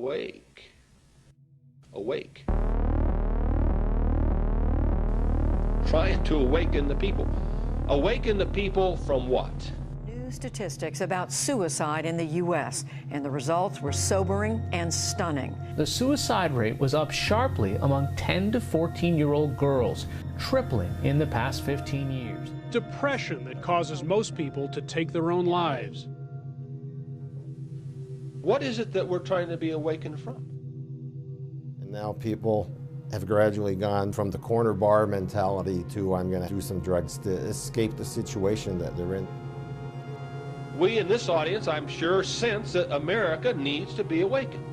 awake. Awake. Trying to awaken the people. Awaken the people from what? New statistics about suicide in the U.S., and the results were sobering and stunning. The suicide rate was up sharply among 10 to 14-year-old girls, tripling in the past 15 years. Depression that causes most people to take their own lives. What is it that we're trying to be awakened from? And now people have gradually gone from the corner bar mentality to I'm going to do some drugs to escape the situation that they're in. We in this audience, I'm sure, sense that America needs to be awakened.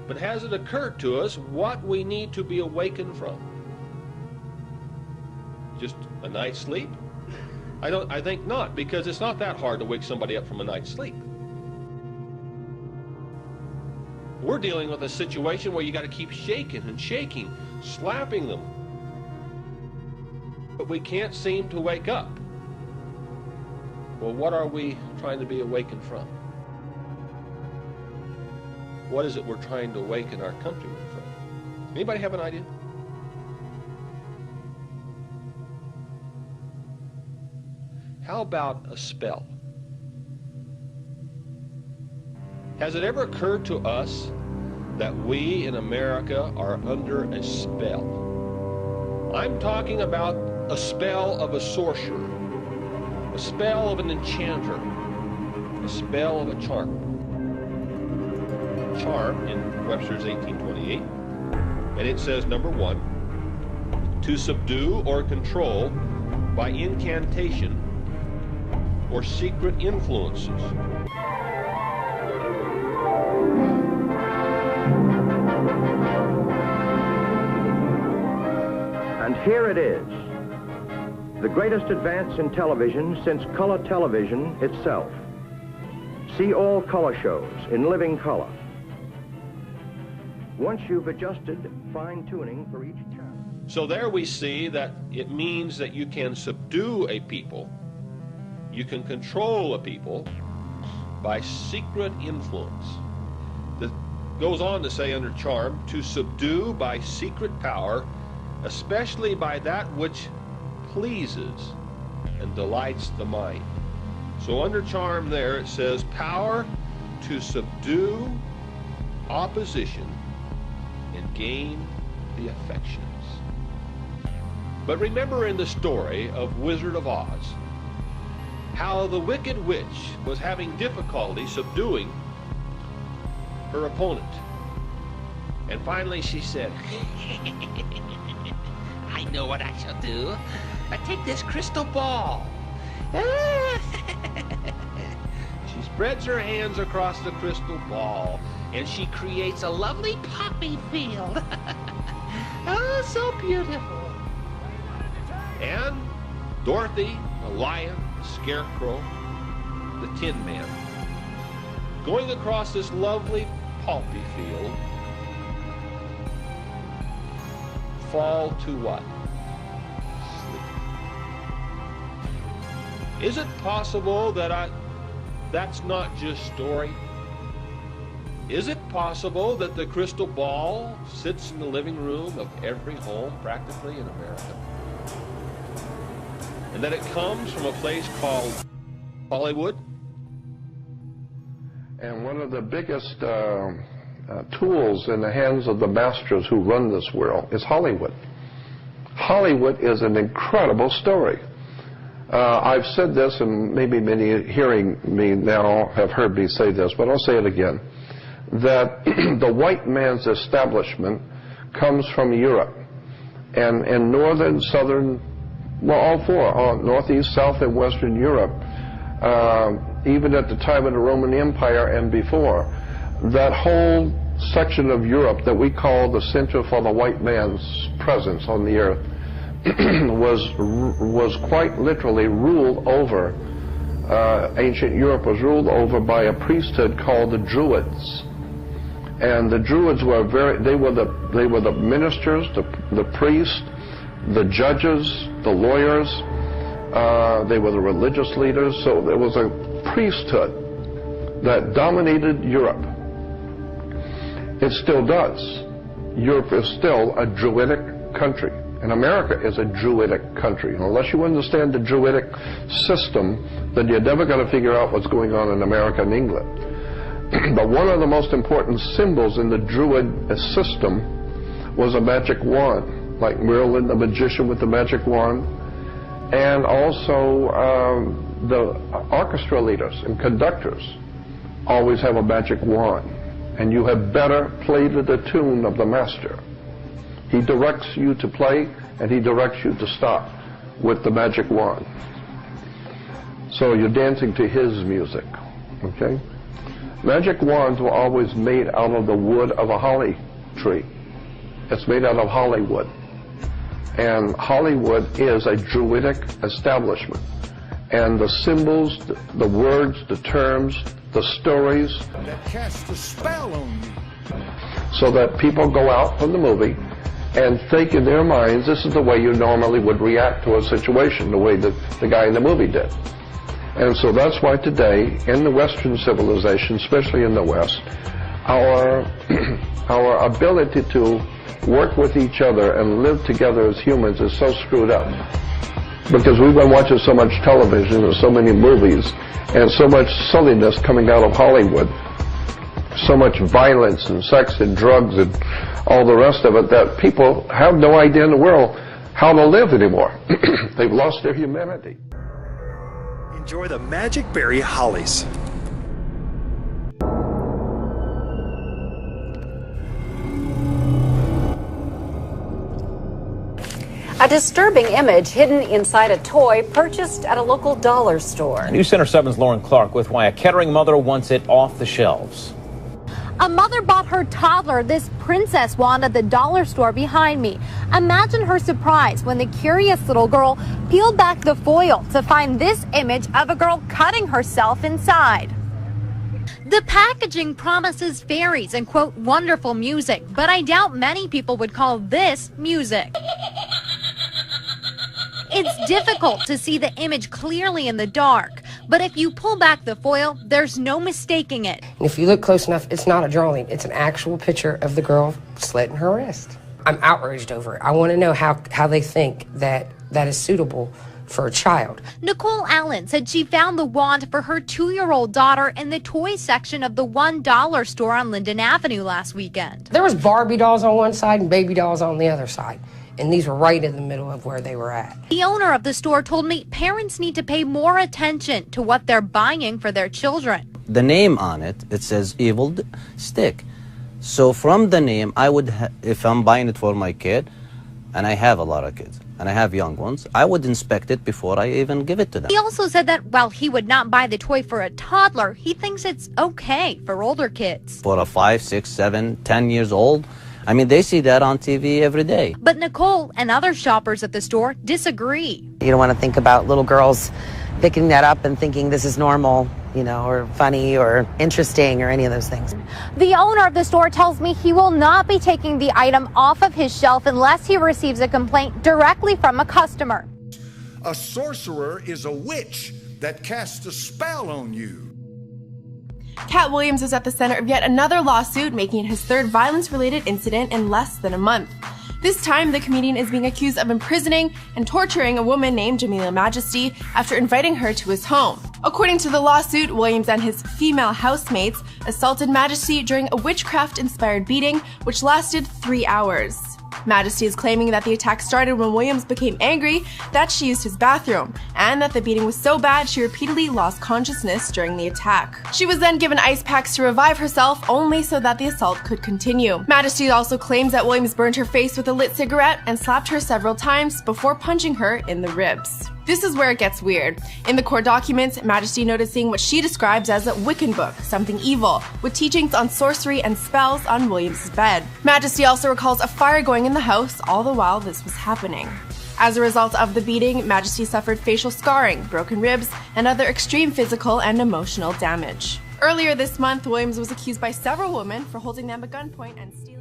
But has it occurred to us what we need to be awakened from? Just a night's sleep? I think not, because it's not that hard to wake somebody up from a night's sleep. We're dealing with a situation where you got to keep shaking and shaking, slapping them. But we can't seem to wake up. Well, what are we trying to be awakened from? What is it we're trying to awaken our countrymen from? Anybody have an idea? How about a spell? Has it ever occurred to us that we in America are under a spell? I'm talking about a spell of a sorcerer, a spell of an enchanter, a spell of a charm. Charm in Webster's 1828, and it says, number 1, to subdue or control by incantation or secret influences. And here it is, the greatest advance in television since color television itself. See all color shows in living color. Once you've adjusted fine-tuning for each channel. So there we see that it means that you can subdue a people, you can control a people by secret influence. That goes on to say under charm, to subdue by secret power, especially by that which pleases and delights the mind. So under charm there it says power to subdue opposition and gain the affections. But remember in the story of Wizard of Oz, how the Wicked Witch was having difficulty subduing her opponent. And finally she said, I know what I shall do. I take this crystal ball. She spreads her hands across the crystal ball and she creates a lovely poppy field. Oh, so beautiful. And Dorothy, the lion, the scarecrow, the Tin Man, going across this lovely poppy field, fall to what? Sleep. Is it possible that that's not just story? Is it possible that the crystal ball sits in the living room of every home practically in America? And that it comes from a place called Hollywood? And one of the biggest tools in the hands of the masters who run this world is Hollywood. Hollywood is an incredible story. I've said this, and maybe many hearing me now have heard me say this, but I'll say it again, that the white man's establishment comes from Europe, and northern, southern, well, all four, northeast, south, and western Europe, even at the time of the Roman Empire and before, that whole section of Europe that we call the center for the white man's presence on the earth was quite literally ruled over. Ancient Europe was ruled over by a priesthood called the Druids, and the Druids were they were the ministers, the priests, the judges, the lawyers. They were the religious leaders. So there was a priesthood that dominated Europe. It still does. Europe is still a Druidic country, and America is a Druidic country. And unless you understand the Druidic system, then you're never going to figure out what's going on in America and England. But one of the most important symbols in the Druid system was a magic wand, like Merlin, the magician with the magic wand, and also the orchestra leaders and conductors always have a magic wand, and you have better played to the tune of the master. He directs you to play, and he directs you to stop with the magic wand. So you're dancing to his music, okay? Magic wands were always made out of the wood of a holly tree. It's made out of Hollywood. And Hollywood is a Druidic establishment. And the symbols, the words, the terms, the stories that cast a spell on you. So that people go out from the movie and think in their minds this is the way you normally would react to a situation, the way that the guy in the movie did. And so that's why today, in the Western civilization, especially in the West, our ability to work with each other and live together as humans is so screwed up. Because we've been watching so much television and so many movies and so much silliness coming out of Hollywood, so much violence and sex and drugs and all the rest of it, that people have no idea in the world how to live anymore. They've lost their humanity. Enjoy the Magic Berry Hollies. A disturbing image hidden inside a toy purchased at a local dollar store. News Center 7's Lauren Clark with why a Kettering mother wants it off the shelves. A mother bought her toddler this princess wand at the dollar store behind me. Imagine her surprise when the curious little girl peeled back the foil to find this image of a girl cutting herself inside. The packaging promises fairies and, quote, wonderful music, but I doubt many people would call this music. It's difficult to see the image clearly in the dark, but if you pull back the foil, there's no mistaking it. And if you look close enough, it's not a drawing. It's an actual picture of the girl slitting her wrist. I'm outraged over it. I want to know how they think that is suitable for a child. Nicole Allen said she found the wand for her 2-year-old daughter in the toy section of the $1 store on Linden Avenue last weekend. There was Barbie dolls on one side and baby dolls on the other side. And these were right in the middle of where they were at. The owner of the store told me parents need to pay more attention to what they're buying for their children. The name on it, it says Evil Stick. So from the name, I would, if I'm buying it for my kid, and I have a lot of kids, and I have young ones, I would inspect it before I even give it to them. He also said that while he would not buy the toy for a toddler, he thinks it's okay for older kids. For a 5, 6, 7, 10 years old, I mean, they see that on TV every day. But Nicole and other shoppers at the store disagree. You don't want to think about little girls picking that up and thinking this is normal, you know, or funny or interesting or any of those things. The owner of the store tells me he will not be taking the item off of his shelf unless he receives a complaint directly from a customer. A sorcerer is a witch that casts a spell on you. Cat Williams is at the center of yet another lawsuit, making it his third violence-related incident in less than a month. This time, the comedian is being accused of imprisoning and torturing a woman named Jamila Majesty after inviting her to his home. According to the lawsuit, Williams and his female housemates assaulted Majesty during a witchcraft-inspired beating, which lasted 3 hours. Majesty is claiming that the attack started when Williams became angry that she used his bathroom, and that the beating was so bad she repeatedly lost consciousness during the attack. She was then given ice packs to revive herself, only so that the assault could continue. Majesty also claims that Williams burned her face with a lit cigarette and slapped her several times before punching her in the ribs. This is where it gets weird. In the court documents, Majesty noted seeing what she describes as a Wiccan book, something evil, with teachings on sorcery and spells on Williams' bed. Majesty also recalls a fire going in the house all the while this was happening. As a result of the beating, Majesty suffered facial scarring, broken ribs, and other extreme physical and emotional damage. Earlier this month, Williams was accused by several women for holding them at gunpoint and stealing.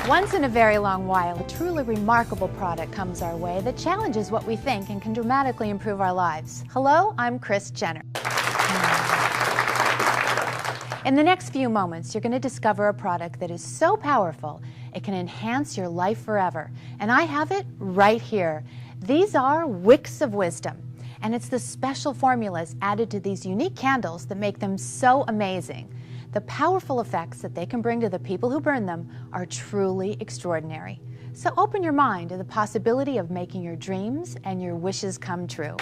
Once in a very long while, a truly remarkable product comes our way that challenges what we think and can dramatically improve our lives. Hello, I'm Kris Jenner. In the next few moments, you're going to discover a product that is so powerful, it can enhance your life forever. And I have it right here. These are wicks of wisdom. And it's the special formulas added to these unique candles that make them so amazing. The powerful effects that they can bring to the people who burn them are truly extraordinary. So open your mind to the possibility of making your dreams and your wishes come true.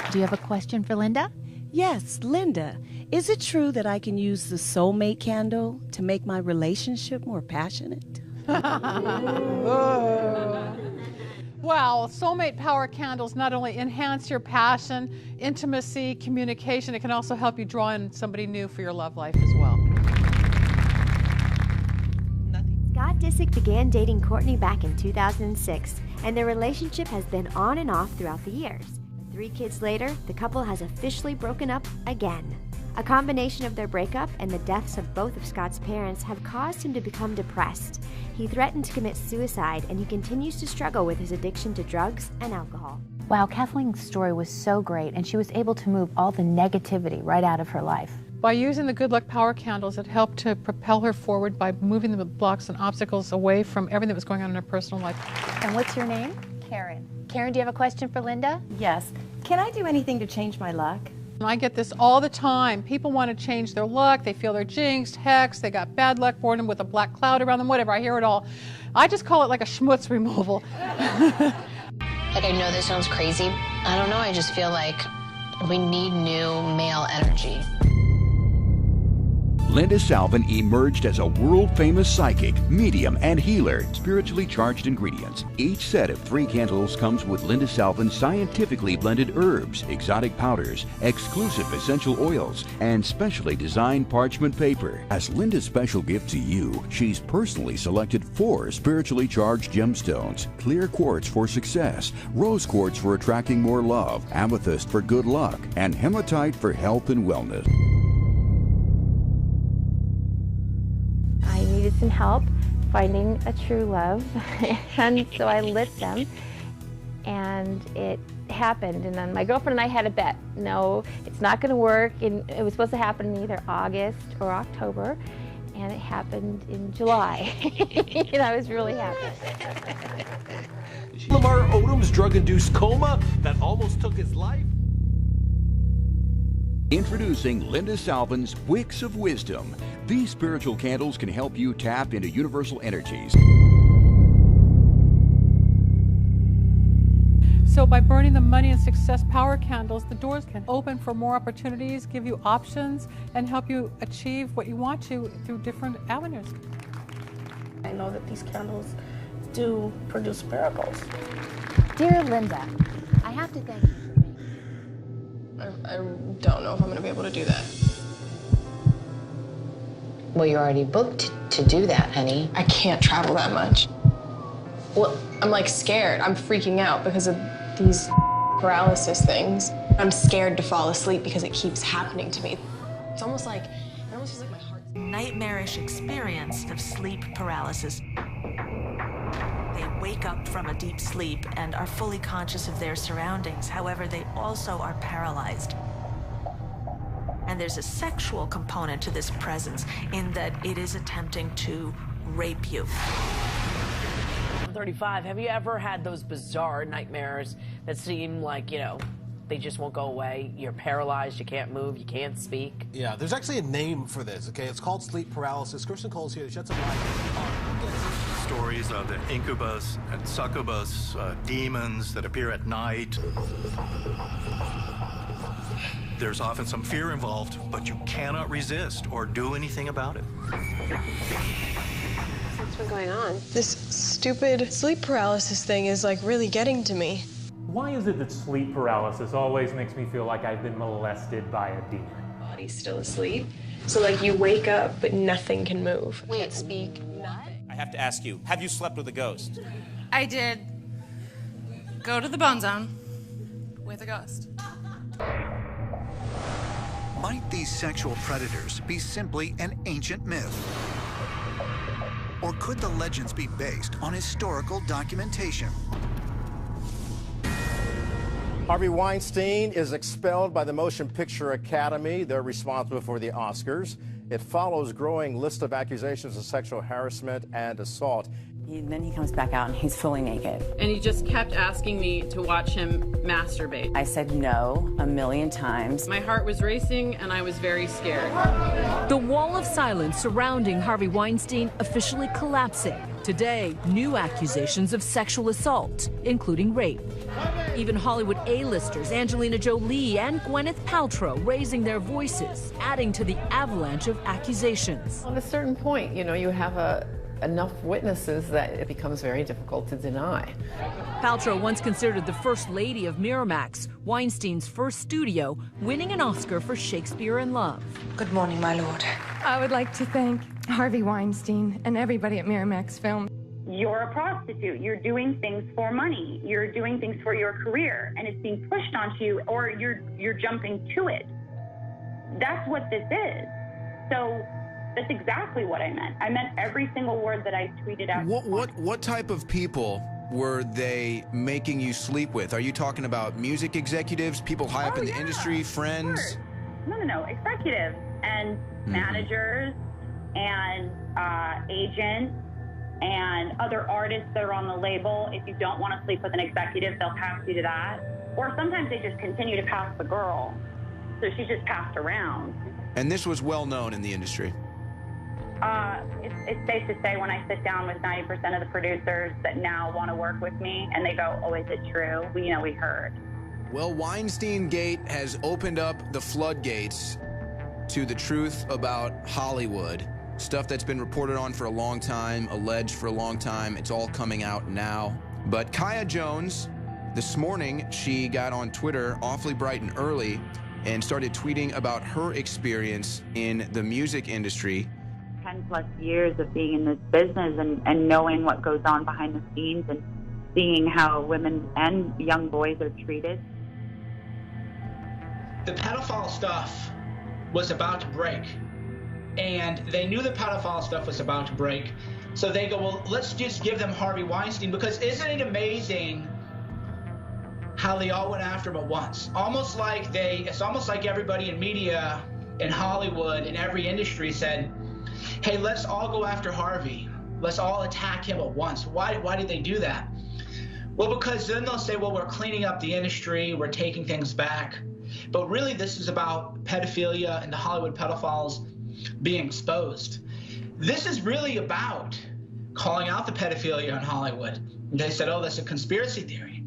Do you have a question for Linda? Yes, Linda, is it true that I can use the soulmate candle to make my relationship more passionate? Well, soulmate power candles not only enhance your passion, intimacy, communication, it can also help you draw in somebody new for your love life as well. Scott Disick began dating Courtney back in 2006, and their relationship has been on and off throughout the years. 3 kids later, the couple has officially broken up again. A combination of their breakup and the deaths of both of Scott's parents have caused him to become depressed. He threatened to commit suicide, and he continues to struggle with his addiction to drugs and alcohol. Wow, Kathleen's story was so great, and she was able to move all the negativity right out of her life. By using the Good Luck Power Candles, it helped to propel her forward by moving the blocks and obstacles away from everything that was going on in her personal life. And what's your name? Karen. Karen, do you have a question for Linda? Yes. Can I do anything to change my luck? I get this all the time. People want to change their luck. They feel they're jinxed, hexed, they got bad luck, boredom with a black cloud around them, whatever. I hear it all. I just call it like a schmutz removal. Like, I know this sounds crazy. I don't know, I just feel like we need new male energy. Linda Salvin emerged as a world-famous psychic, medium, and healer. Spiritually charged ingredients. Each set of 3 candles comes with Linda Salvin's scientifically blended herbs, exotic powders, exclusive essential oils, and specially designed parchment paper. As Linda's special gift to you, she's personally selected 4 spiritually charged gemstones: clear quartz for success, rose quartz for attracting more love, amethyst for good luck, and hematite for health and wellness. I needed some help finding a true love, and so I lit them, and it happened. And then my girlfriend and I had a bet. No, it's not going to work. And it was supposed to happen in either August or October, and it happened in July. And I was really happy. Lamar Odom's drug-induced coma that almost took his life. Introducing Linda Salvin's Wicks of Wisdom. These spiritual candles can help you tap into universal energies. So by burning the money and success power candles, the doors can open for more opportunities, give you options, and help you achieve what you want to through different avenues. I know that these candles do produce miracles. Dear Linda, I have to thank you. I don't know if I'm going to be able to do that. Well, you're already booked to do that, honey. I can't travel that much. Well, I'm like scared. I'm freaking out because of these paralysis things. I'm scared to fall asleep because it keeps happening to me. It's almost like, it almost feels like my heart. Nightmarish experience of sleep paralysis. They wake up from a deep sleep and are fully conscious of their surroundings. However, they also are paralyzed. And there's a sexual component to this presence in that it is attempting to rape you. 35, have you ever had those bizarre nightmares that seem like, you know, they just won't go away? You're paralyzed, you can't move, you can't speak. Yeah, there's actually a name for this, okay? It's called sleep paralysis. Kirsten Cole's here to shed some light on stories of the incubus and succubus, demons that appear at night. There's often some fear involved, but you cannot resist or do anything about it. What's been going on? This stupid sleep paralysis thing is like really getting to me. Why is it that sleep paralysis always makes me feel like I've been molested by a demon? Body's still asleep. So like you wake up, but nothing can move. Can't speak. I have to ask you, have you slept with a ghost? I did go to the Bone Zone with a ghost. Might these sexual predators be simply an ancient myth? Or could the legends be based on historical documentation? Harvey Weinstein is expelled by the Motion Picture Academy. They're responsible for the Oscars. It follows growing list of accusations of sexual harassment and assault. Then he comes back out and he's fully naked. And he just kept asking me to watch him masturbate. I said no 1,000,000 times. My heart was racing and I was very scared. The wall of silence surrounding Harvey Weinstein officially collapsing. Today, new accusations of sexual assault, including rape. Even Hollywood A-listers Angelina Jolie and Gwyneth Paltrow raising their voices, adding to the avalanche of accusations. At a certain point, you have enough witnesses that it becomes very difficult to deny. Paltrow once considered the first lady of Miramax, Weinstein's first studio, winning an Oscar for Shakespeare in Love. Good morning, my lord. I would like to thank Harvey Weinstein and everybody at Miramax Film. You're a prostitute. You're doing things for money. You're doing things for your career, and it's being pushed onto you, or you're jumping to it. That's what this is. So that's exactly what I meant. I meant every single word that I tweeted out. What type of people were they making you sleep with? Are you talking about music executives, people high up in the industry, friends? Sure. No. Executives and managers and agents and other artists that are on the label. If you don't want to sleep with an executive, they'll pass you to that. Or sometimes they just continue to pass the girl. So she just passed around. And this was well known in the industry. It's safe to say when I sit down with 90% of the producers that now want to work with me, and they go, "Oh, is it true? We heard." Well, Weinstein Gate has opened up the floodgates to the truth about Hollywood. Stuff that's been reported on for a long time, alleged for a long time. It's all coming out now. But Kaya Jones, this morning, she got on Twitter awfully bright and early and started tweeting about her experience in the music industry. 10+ years of being in this business and knowing what goes on behind the scenes and seeing how women and young boys are treated. The pedophile stuff was about to break, and they knew the pedophile stuff was about to break, so they go, well, let's just give them Harvey Weinstein, because isn't it amazing how they all went after him at once? It's almost like everybody in media, in Hollywood, in every industry said, hey, let's all go after Harvey. Let's all attack him at once. Why did they do that? Well, because then they'll say, well, we're cleaning up the industry, we're taking things back. But really, this is about pedophilia and the Hollywood pedophiles being exposed. This is really about calling out the pedophilia in Hollywood. And they said, oh, that's a conspiracy theory.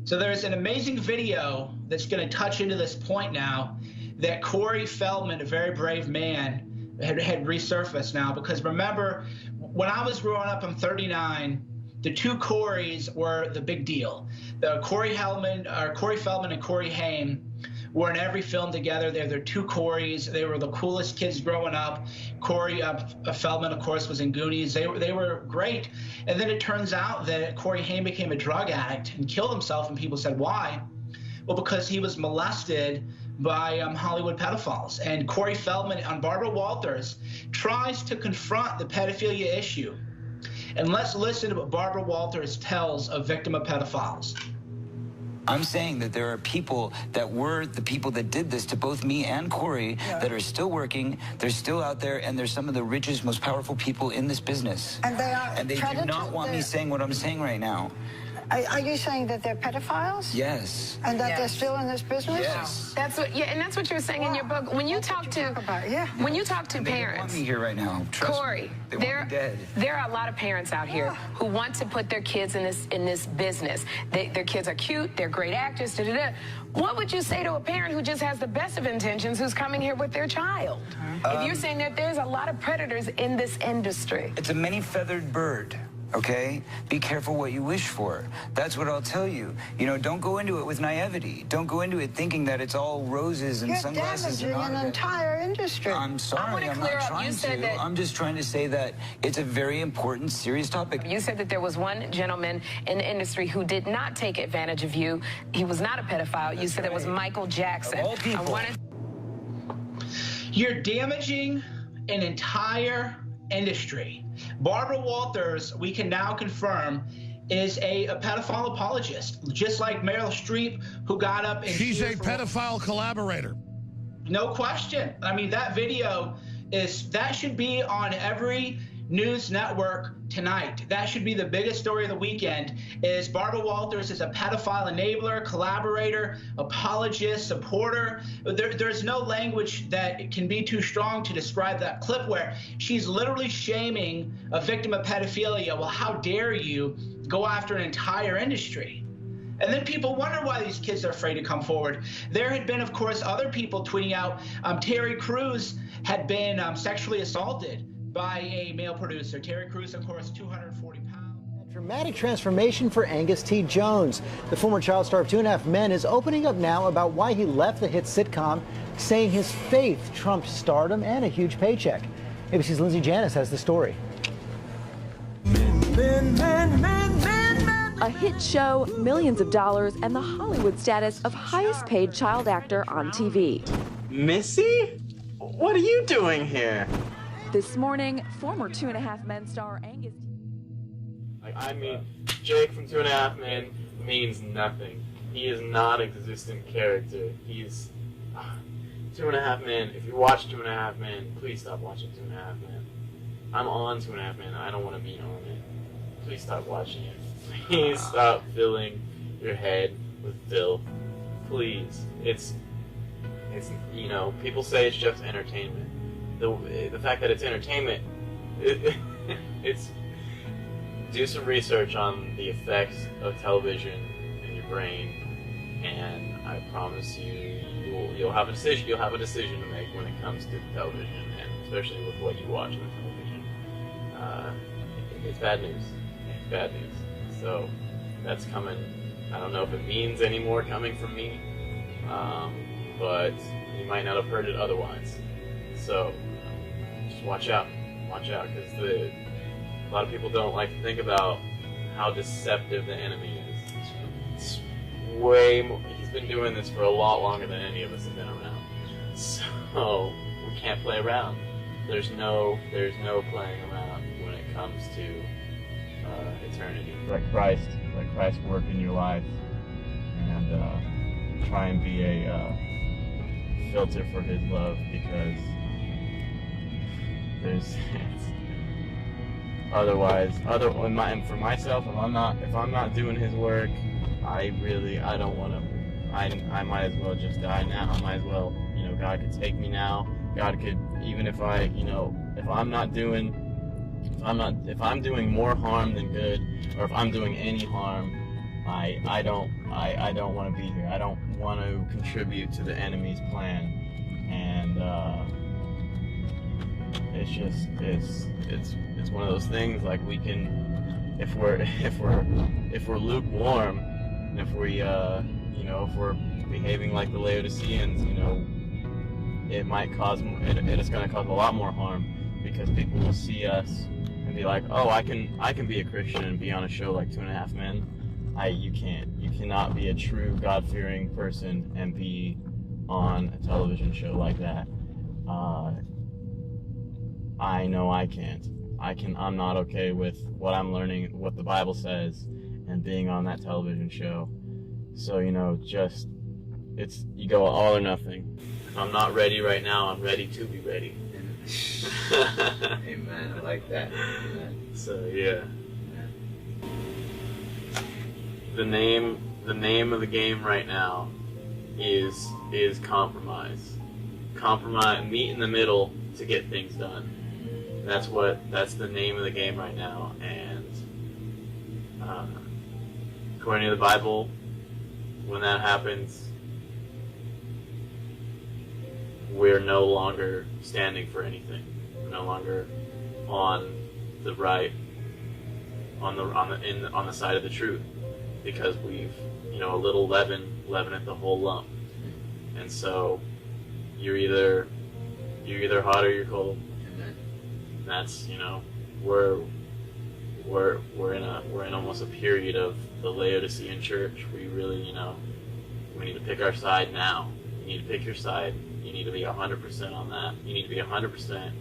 So there's an amazing video that's going to touch into this point now that Corey Feldman, a very brave man, had resurfaced now. Because remember, when I was growing up, I'm 39, the two Coreys were the big deal. The Corey Feldman and Corey Haim were in every film together. They're two Coreys. They were the coolest kids growing up. Corey Feldman, of course, was in Goonies. They were great. And then it turns out that Corey Haim became a drug addict and killed himself, and people said, why? Well, because he was molested by Hollywood pedophiles. And Corey Feldman on Barbara Walters tries to confront the pedophilia issue. And let's listen to what Barbara Walters tells a victim of pedophiles. I'm saying that there are people that were the people that did this to both me and Corey that are still working, they're still out there, and they're some of the richest, most powerful people in this business. And they are And they do not want me saying what I'm saying right now. Are you saying that they're pedophiles? Yes. And that they're still in this business? Yes. That's what you're saying in your book. When you talk to when you talk to They don't parents, want me here right now. Trust Corey, me. They want me dead. there are a lot of parents out here who want to put their kids in this business. Their kids are cute, they're great actors. What would you say to a parent who just has the best of intentions, who's coming here with their child? If you're saying that there's a lot of predators in this industry. It's a many-feathered bird. Okay? Be careful what you wish for. That's what I'll tell you. You know, don't go into it with naivety. Don't go into it thinking that it's all roses and sunglasses. You're damaging an entire industry. I'm sorry, I'm not trying to. I'm just trying to say that it's a very important, serious topic. You said that there was one gentleman in the industry who did not take advantage of you. He was not a pedophile. You said it was Michael Jackson. Of all people. You're damaging an entire industry. Barbara Walters, we can now confirm, is a pedophile apologist, just like Meryl Streep, who got up and she's a pedophile collaborator. No question. I mean, that video that should be on every news network tonight. That should be the biggest story of the weekend, is Barbara Walters is a pedophile enabler, collaborator, apologist, supporter. There's no language that can be too strong to describe that clip where she's literally shaming a victim of pedophilia. Well, how dare you go after an entire industry? And then people wonder why these kids are afraid to come forward. There had been, of course, other people tweeting out Terry Crews had been sexually assaulted by a male producer. Terry Crews, of course, 240 pounds. A dramatic transformation for Angus T. Jones. The former child star of 2.5 Men is opening up now about why he left the hit sitcom, saying his faith trumped stardom and a huge paycheck. ABC's Lindsay Janis has the story. A hit show, millions of dollars, and the Hollywood status of highest paid child actor on TV. Missy? What are you doing here? This morning, former 2.5 Men star Angus... I mean, Jake from 2.5 Men means nothing. He is not an existent character. He's... 2.5 Men, if you watch 2.5 Men, please stop watching 2.5 Men. I'm on 2.5 Men. I don't want to be on it. Please stop watching it. Please stop filling your head with filth. Please. It's you know, people say it's just entertainment. The fact that it's entertainment, it's do some research on the effects of television in your brain, and I promise you'll have a decision to make when it comes to television, and especially with what you watch on television. It's bad news. It's bad news. So that's coming. I don't know if it means any more coming from me, but you might not have heard it otherwise. So just watch out, because a lot of people don't like to think about how deceptive the enemy is. It's way more. He's been doing this for a lot longer than any of us have been around. So we can't play around. There's no playing around when it comes to eternity. Let Christ work in your life, and try and be a filter for His love, because for myself, if I'm not doing His work, I don't want to. I might as well just die now. I might as well, God could take me now. God could, even if if I'm doing more harm than good, or if I'm doing any harm, I don't want to be here. I don't want to contribute to the enemy's plan, and it's one of those things. Like, we can, if we're lukewarm, and if we're behaving like the Laodiceans, it might cause it's going to cause a lot more harm, because people will see us and be like, oh, I can be a Christian and be on a show like 2.5 Men. You can't. You cannot be a true God-fearing person and be on a television show like that. I know I can't. I'm not okay with what I'm learning, what the Bible says, and being on that television show. So, you go all or nothing. If I'm not ready right now, I'm ready to be ready. Amen. I like that. Amen. So yeah. The name of the game right now is compromise. Compromise, meet in the middle to get things done. That's the name of the game right now. And according to the Bible, when that happens, we're no longer standing for anything. We're no longer on the right, on the side of the truth, because we've, a little leaveneth the whole lump. And so you're either hot or you're cold. And that's, we're in almost a period of the Laodicean church. We really, we need to pick our side now. You need to pick your side. You need to be 100% on that. You need to be 100%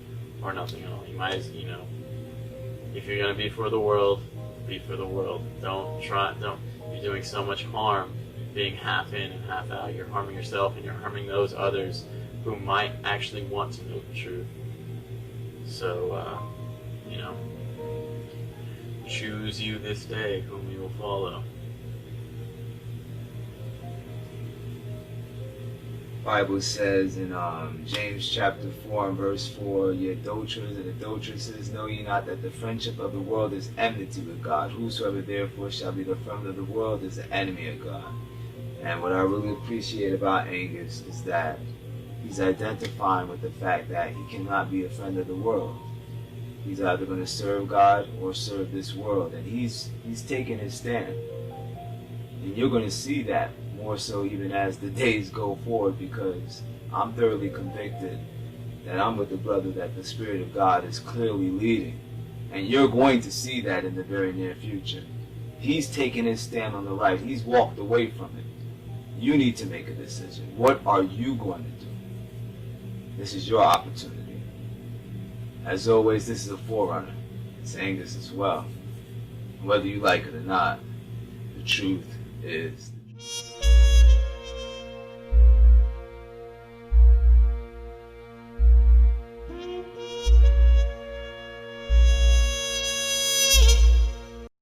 or nothing at all. You might, if you're going to be for the world, be for the world. You're doing so much harm being half in and half out. You're harming yourself and you're harming those others who might actually want to know the truth. So, you know, choose you this day whom you will follow. Bible says in James chapter 4 and verse 4, ye adulterers and adulteresses, know ye not that the friendship of the world is enmity with God? Whosoever therefore shall be the friend of the world is the enemy of God. And what I really appreciate about Angus is that he's identifying with the fact that he cannot be a friend of the world. He's either going to serve God or serve this world, and he's taking his stand. And you're going to see that more so even as the days go forward, because I'm thoroughly convicted that I'm with the brother that the Spirit of God is clearly leading. And you're going to see that in the very near future. He's taken his stand on the right. He's walked away from it. You need to make a decision. What are you going to do? This is your opportunity. As always, this is a forerunner. It's Angus as well. Whether you like it or not, the truth is